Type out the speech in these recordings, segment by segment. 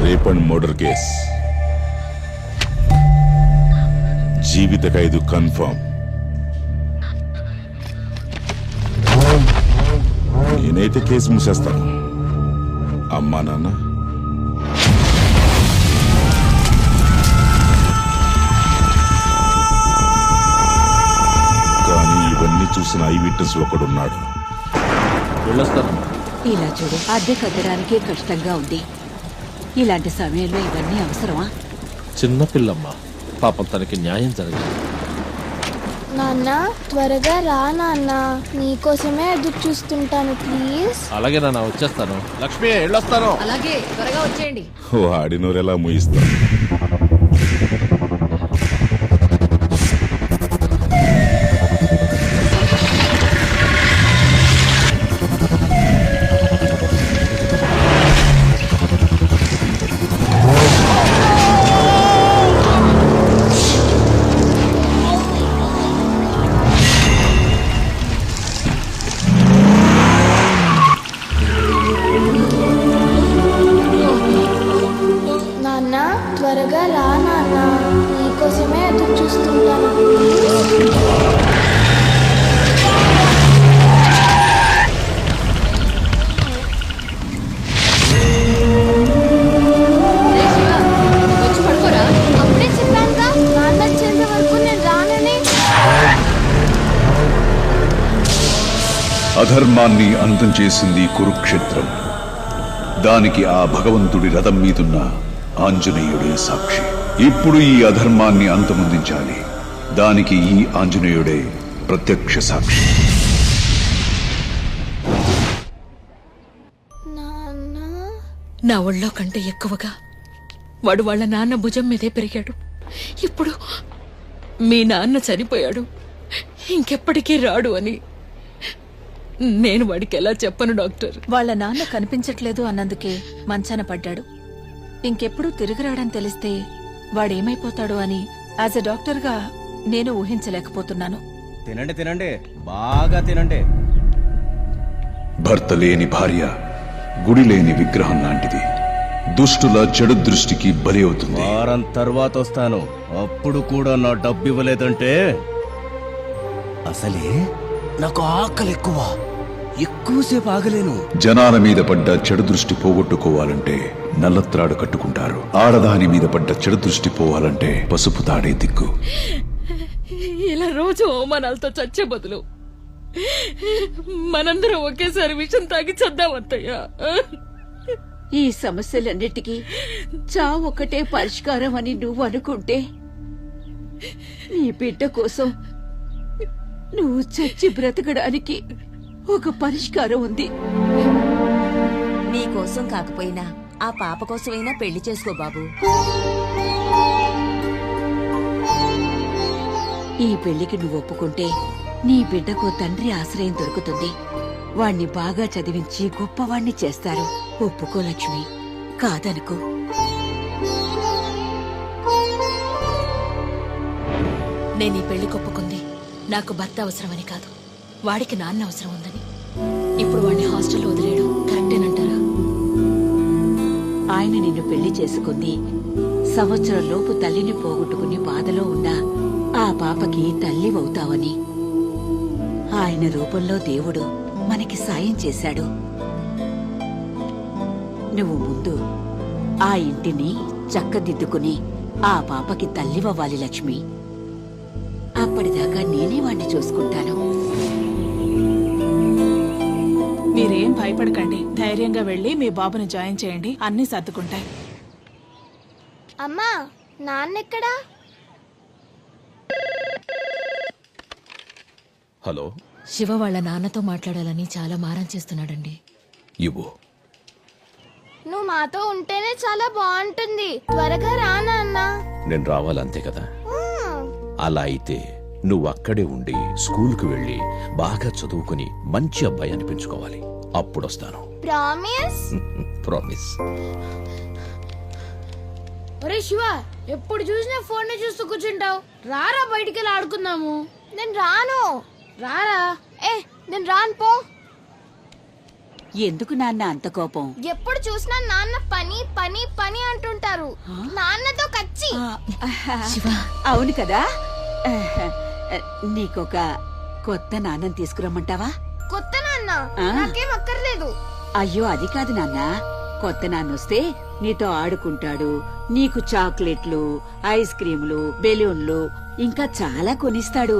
Rape and murder case, జీవిత ఖైదు confirm. నేనైతే case మూసేస్తాను. అమ్మా నాన్న కానీ ఇవన్నీ చూసిన ఐ విట్నెస్ ఒకడున్నాడు. ఇలా చూడు, అద్దె కట్టడానికే కష్టంగా ఉంది. ఇలాంటి సమయంలో ఇవన్నీ అవసరమా? చిన్నపిల్లమ్మ, పాపం తనకి న్యాయం జరగాలి. నాన్న త్వరగా రా నాన్న, నీకోసమే ఎదురు చూస్తుంటాను ప్లీజ్. అలాగే నాన్న, వచ్చేస్తాను. లక్ష్మి, వెళ్ళొస్తాను. అలాగే, త్వరగా వచ్చేయండి. వాడినోరెలా ముయిస్తాను. నాన్న త్వరగా రా నాన్న, నీకోసమే ఎదురు చూస్తుంటాను ప్లీజ్. వచ్చి పడుకోరా. అప్పుడే చెప్పానుగా నాన్న వచ్చేంత వరకు నేను రానని. అధర్మాన్ని అంతం చేసింది కురుక్షేత్రం. దానికి ఆ భగవంతుడి రథం మీదున్న ఆంజనేయుడే సాక్షి. ఇప్పుడు ఈ అధర్మాన్ని అంతమొందించాలి. దానికి ఈ ఆంజనేయుడే ప్రత్యక్ష సాక్షి. నాన్న నా ఒళ్ళో కంటే ఎక్కువగా వాడు వాళ్ళ నాన్న భుజం మీదే పెరిగాడు. ఇప్పుడు మీ నాన్న చనిపోయాడు, ఇంకెప్పటికీ రాడు అని నేను వాడికి ఎలా చెప్పను డాక్టర్? వాళ్ళ నాన్న కనిపించట్లేదు అన్నందుకే మంచాన పడ్డాడు. ఇంకెప్పుడు తిరిగి రాడని తెలిస్తే వాడేమైపోతాడో అని యాజ్ ఎ డాక్టర్గా నేను ఊహించలేకపోతున్నాను. తినండి తినండి, బాగా తినండి. భర్త లేని భార్య గుడి లేని విగ్రహం లాంటిది. దుష్టుల చెడు దృష్టికి బలి అవుతుంది. వారం తర్వాత వస్తాను. అప్పుడు కూడా నా డబ్బు ఇవ్వలేదంటే అసలే నాకు ఆకలి ఎక్కువసేపు ఆగలేను. జనాల మీద పడ్డ చెడు దృష్టి పోగొట్టుకోవాలంటే నల్లత్రాడు కట్టుకుంటారు. ఆడదాని మీద పడ్డ చెడు దృష్టి పోవాలంటే పసుపు తాడే దిక్కు. ఇలా రోజు అవమానాలతో చచ్చే బదులు మనందరం ఒకేసారి విషం తాగి చద్దామత్తయ్యా. ఈ సమస్యలన్నిటికీ చావు ఒకటే పరిష్కారం అని నువ్వు అనుకుంటే, నీ బిడ్డ కోసం నువ్వు చచ్చి బ్రతకడానికి ఒక పరిష్కారం ఉంది. నీకోసం కాకపోయినా ఆ పాప కోసమైనా పెళ్లి చేసుకో బాబు. ఈ పెళ్లికి నువ్వు ఒప్పుకుంటే నీ బిడ్డకు తండ్రి ఆశ్రయం దొరుకుతుంది. వాణ్ణి బాగా చదివించి గొప్పవాణ్ణి చేస్తారు. ఒప్పుకో లక్ష్మి, కాదనుకో. నేను ఈ పెళ్లి కొప్పుకుంది నాకు భర్త అవసరమని కాదు, వాడికి నాన్న అవసరం ఉందని. ఇప్పుడు వాడిని హాస్టల్లో వదిలేయడం కరెక్టేనంటారా? ఆయన నిన్ను పెళ్లి చేసుకుంది సంవత్సరం లోపు తల్లిని పోగొట్టుకుని బాధలో ఉన్నా ఆ పాపకి తల్లివవుతావని. ఆయన రూపంలో దేవుడు మనకి సాయం చేశాడు. నువ్వు ముందు ఆ ఇంటిని చక్కదిద్దుకుని ఆ పాపకి తల్లివ్వాలి లక్ష్మి. అప్పటిదాకా నేనే వాణ్ణి చూసుకుంటాను. మీరేం భయపడకండి, ధైర్యంగా వెళ్ళి మీ బాబుని జాయిన్ చేయండి, అన్నీ సర్దుకుంటాయి. అమ్మా నాన్నెక్కడా? హలో, శివ వాళ్ళ నాన్నతో మాట్లాడాలని చాలా మారం చేస్తున్నాడండి. ఇవ్వు. నువ్వు మాతో ఉంటేనే చాలా బాగుంటుంది. త్వరగా రా నాన్న. నేను రావాలంతే కదా? అలా అయితే నువ్వు అక్కడే ఉండి స్కూల్కి వెళ్ళి బాగా చదువుకుని మంచి అబ్బాయి అనిపించుకోవాలి. అప్పుడొస్తాను. ప్రామిస్? ప్రామిస్. ఒరే శివ, ఎప్పుడు చూసినా ఫోన్ చూస్తూ కూర్చుంటావు. రారా బయటికి వెళ్ళి ఆడుకుందాము. నేను రాను. రారా. నేను రాను పో. ఎందుకు నాన్న అంత కోపం? ఎప్పుడు చూసినా నాన్న పని పని పని అంటూ నాన్నతో కచ్చి. అవును కదా. నీకొక కొత్త నాన్నని తీసుకురమ్మంటావా? కొత్త నాన్న ఆ. నాకేం అక్కర్లేదు. అయ్యో అది కాదు నాన్న. కొత్త నాన్నొస్తే నీతో ఆడుకుంటాడు, నీకు చాక్లెట్లు, ఐస్ క్రీములు, బెలూన్లు ఇంకా చాలా కొనిస్తాడు.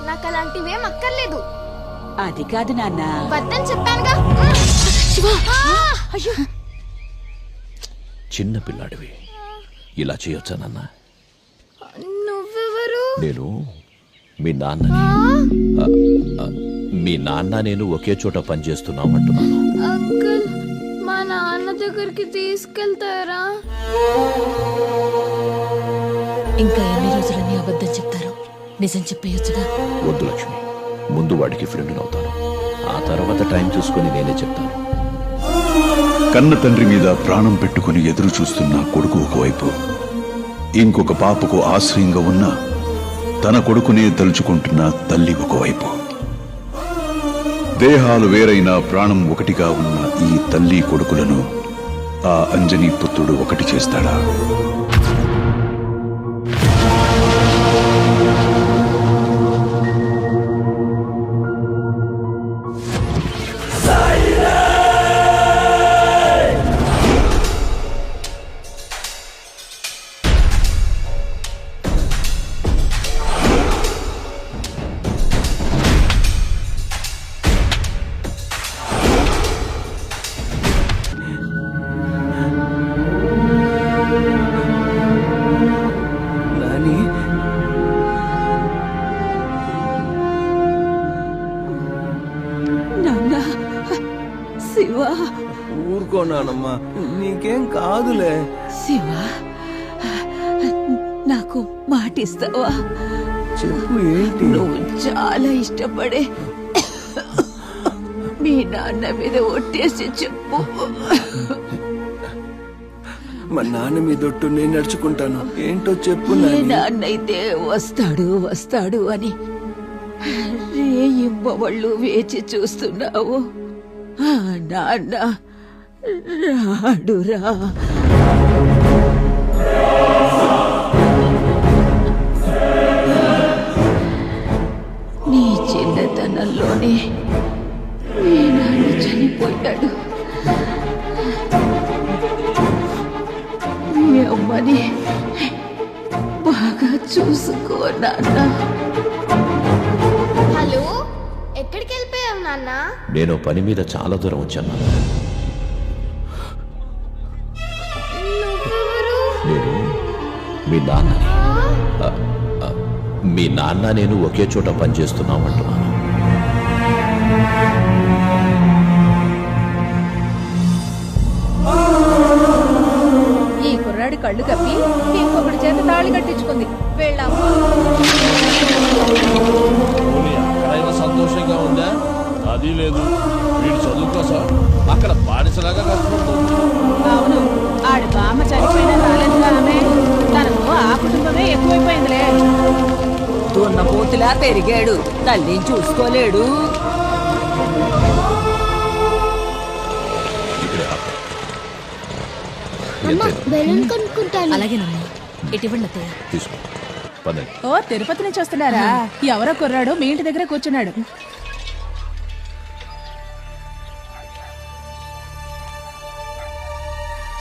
నాకు అలాంటివేం అక్కర్లేదు. అది కాదు నాన్న. వద్దని చెప్పానుగా. అయ్యో చిన్న పిల్లాడివి ఇలా చేయొచ్చా నాన్న? నువ్వెవరు? నేను మీ నాన్నని. మీ నాన్న నేను ఒకే చోట పనిచేస్తున్నామంటున్నాను. అంకుల్, మా నాన్న దగ్గరికి తీసుకెళ్తారా? ఇంకా ఎన్ని రోజులని అబద్ధం చెప్తారు? నిజం చెప్పేయొచ్చుగా. వద్దు లక్ష్మి, ముందు వాడికి ఫ్రెండ్ అవుతాను, ఆ తర్వాత టైం చూసుకొని నేనే చెప్తాను. కన్న తండ్రి మీద ప్రాణం పెట్టుకుని ఎదురు చూస్తున్న కొడుకు ఒకవైపు, ఇంకొక పాపకు ఆశ్రయంగా ఉన్న తన కొడుకునే తలుచుకుంటున్న తల్లి ఒకవైపు. దేహాలు వేరైన ప్రాణం ఒకటిగా ఉన్న ఈ తల్లి కొడుకులను ఆ అంజనీ పుత్రుడు ఒకటి చేస్తాడా? నాన్న, శివ. ఊరుకోనానమ్మా, నీకేం కాదులే. శివ, నాకు మాటిస్తావా? చెప్పు, ఏంటి? నువ్వు చాలా ఇష్టపడే మీ నాన్న మీద ఒట్టేసి చెప్పు. మా నాన్న మీ దొట్టు నేను నడుచుకుంటాను. ఏంటో చెప్పు ఏ నాని. నాన్నైతే వస్తాడు వస్తాడు అని రేయింబవళ్ళు వేచి చూస్తున్నావు, ఆ నాన్న రాడురా. నీ చిన్నతనంలోనే మీ నాన్న చనిపోయాడు. మీ అమ్మని బాగా చూసుకో నాన్న. హలో, ఎక్కడికి వెళ్ళిపోయావు నాన్న? నేను పని మీద చాలా దూరం వచ్చాను నాన్న. నువ్వెవరు? నేను మీ నాన్నని. మీ నాన్న నేను ఒకే చోట పనిచేస్తున్నామంటున్నాను. ఈ కుర్రాడి కళ్ళు కప్పి ఇంకొకటి చేత తాళి కట్టించుకుంది. వెళ్ళాము. అక్కడైనా సంతోషంగా ఉందా? అది లేదు. వీడు చదువు కోసం అక్కడ బానిసలాగా కష్టపడుతుంది. అవును, ఆడి బామ్మ చనిపోయినా రాలేదుగా ఆమె. తనకు ఆ కుటుంబమే ఎక్కువైపోయిందిలే. దున్నపోతులా పెరిగాడు, తల్లిని చూసుకోలేడు. ఇక్కడే ఆపు. అమ్మ, ఎంతైనా బెలూన్ కొనుక్కుంటాను. అలాగేనమ్మా. ఇటువంటి అత్తయ్య. తీసుకో, పదండి. ఓ, తిరుపతి నుంచి వస్తున్నారా? ఎవరో కుర్రాడు మీ ఇంటి దగ్గర కూర్చున్నాడు.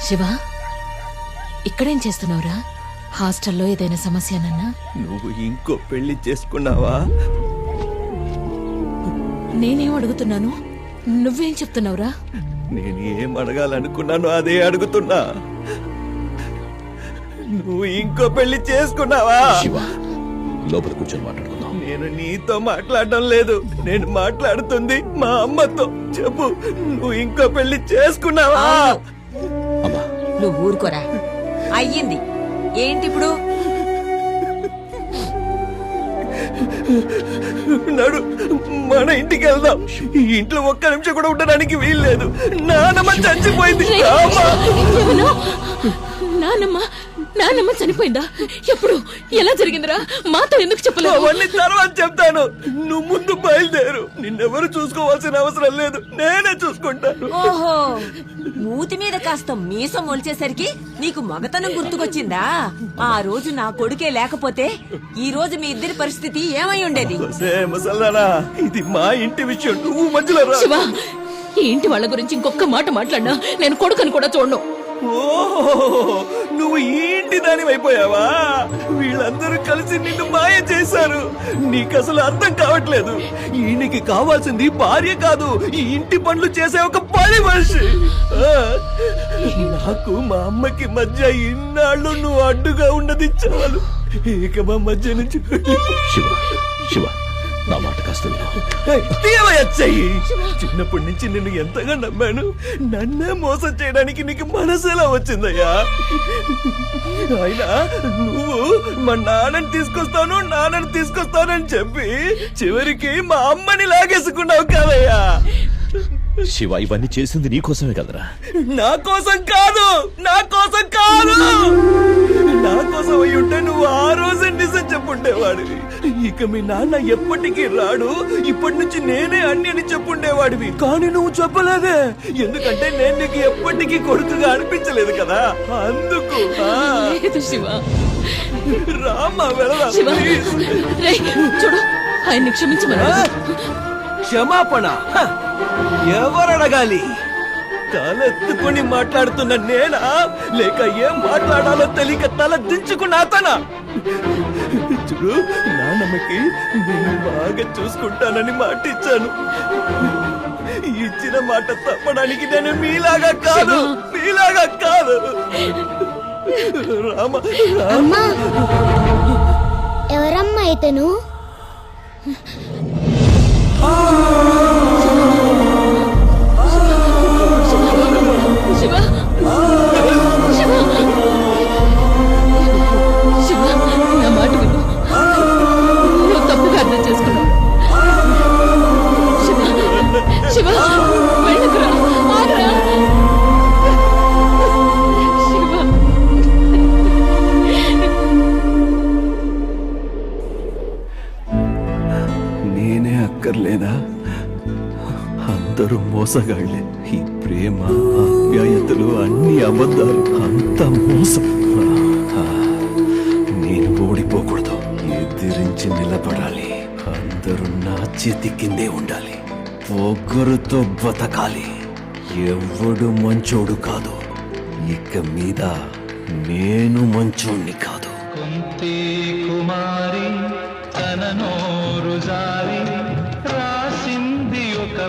శివ, ఇక్కడేం చేస్తున్నావురా? హాస్టల్లో ఏదైనా సమస్యనన్నా? నువ్వు ఇంకో పెళ్లి చేసుకున్నావా? నేనేం అడుగుతున్నాను, నువ్వేం చెప్తున్నావురా? నేను ఏం అడగాలనుకున్నాను అదే అడుగుతున్నా. నువ్వు ఇంకో పెళ్లి చేసుకున్నావా? శివ, లోపల కూర్చొని మాట్లాడుకుందాం. నేను నీతో మాట్లాడడం లేదు, నేను మాట్లాడుతుంది మా అమ్మతో. చెప్పు, నువ్వు ఇంకో పెళ్లి చేసుకున్నావా? అమ్మా, నువ్వు ఊరుకోరా. అయ్యింది ఏంటిప్పుడు? నడు, మన ఇంటికి వెళ్దాం. ఈ ఇంట్లో ఒక్క నిమిషం కూడా ఉండడానికి వీల్లేదు. నానమ్మ చచ్చిపోయింది. రామ్మా. ఎవరు? నానమ్మ నాన్నమ్మ చనిపోయిందా? ఎప్పుడు? ఎలా జరిగిందిరా? మాతో ఎందుకు చెప్పలేదు? అవన్నీ తర్వాత చెప్తాను. నువ్వు ముందు బయలుదేరు. నిన్నెవరు చూసుకోవాల్సిన అవసరం లేదు, నేనే చూసుకుంటాను. ఓహో, మూతి మీద కాస్త మీసం మొలిచేసరికి నీకు మగతనం గుర్తుకొచ్చిందా? ఆ రోజు నా కొడుకే లేకపోతే ఈ రోజు మీ ఇద్దరి పరిస్థితి ఏమై ఉండేది? మసల్లారా, ఇది మా ఇంటి విషయం, నువ్వు మధ్యలో రా. శివ, ఈ ఇంటి వాళ్ళ గురించి ఇంకొక మాట మాట్లాడినా నేను కొడుకుని కూడా చూడను. ఓహో, నువ్వు ఈ ఇంటి దాని అయిపోయావా? వీళ్ళందరూ కలిసి నిన్ను మాయ చేశారు. నీకు అసలు అర్థం కావట్లేదు. ఈయనకి కావాల్సింది భార్య కాదు, ఈ ఇంటి పనులు చేసే ఒక పని మనిషి. ఆ, నాకు మా అమ్మకి మధ్య ఇన్నాళ్ళు నువ్వు అడ్డుగా ఉన్నది చాలు. ఇక మా మధ్య నుంచి శివ, శివ, నా మాట కాస్త విను. తీయవచ్చయ్యి. చిన్నప్పటి నుంచి నిన్ను ఎంతగా నమ్మాను. నన్నే మోసం చేయడానికి నీకు మనసు ఎలా వచ్చిందయ్యా? అయినా నువ్వు మా నాన్నని తీసుకొస్తానని చెప్పి చివరికి మా అమ్మని లాగేసుకున్నావు కదయ్యా. శివ, ఇవన్నీ చేసింది నీకోసమే కదరా? నా కోసం కాదు, నా కోసం అయి ఉంటే నువ్వు ఆ రోజే నిజం చెప్పుండేవాడివి. ఇక మీ నాన్న ఎప్పటికీ రాడు, ఇప్పటి నుంచి నేనే అన్ని అని చెప్పుండేవాడివి. కానీ నువ్వు చెప్పలేదే, ఎందుకంటే నేను నీకు ఎప్పటికీ కొడుకుగా అనిపించలేదు కదా, అందుకు. లేదు శివ. రామ్మా, వెళదాం. శివ, రేయ్, చూడు, ఆయన్ని క్షమించమని. క్షమాపణ ఎవరు అడగాలి? తలెత్తుకుని మాట్లాడుతున్న నేనా, లేక ఏం మాట్లాడాలో తెలియక తల దించుకున్న అతనా? చూడు, నాన్నమ్మకి నేను బాగా చూసుకుంటానని మాట ఇచ్చాను. ఇచ్చిన మాట తప్పడానికి నేను మీలాగా కాదు. అమ్మా, ఎవరమ్మా ఇతను? శివ, శివ, శివ, నా మాట విను. నువ్వు తప్పుగా అర్థం చేసుకున్నావు. శివ, శివ, వెళ్ళకురా, ఆగురా. శివ, నేనే అక్కర్లేదా? అందరూ మోసగాళ్లే. ఈ ప్రేమ, ఆప్యాయతలు అన్ని అబద్ధాలు, అంత మోసం. నేను ఓడిపోకూడదు, ఎదిరించి నిలబడాలి. అందరూ నా చేతి కిందే ఉండాలి. పొగరుతో బతకాలి. ఎవడు మంచోడు కాదు. ఇక మీద నేను మంచోణ్ణి కాదు. కుంతి కుమారి తన నోరు జారి రాసింది ఒక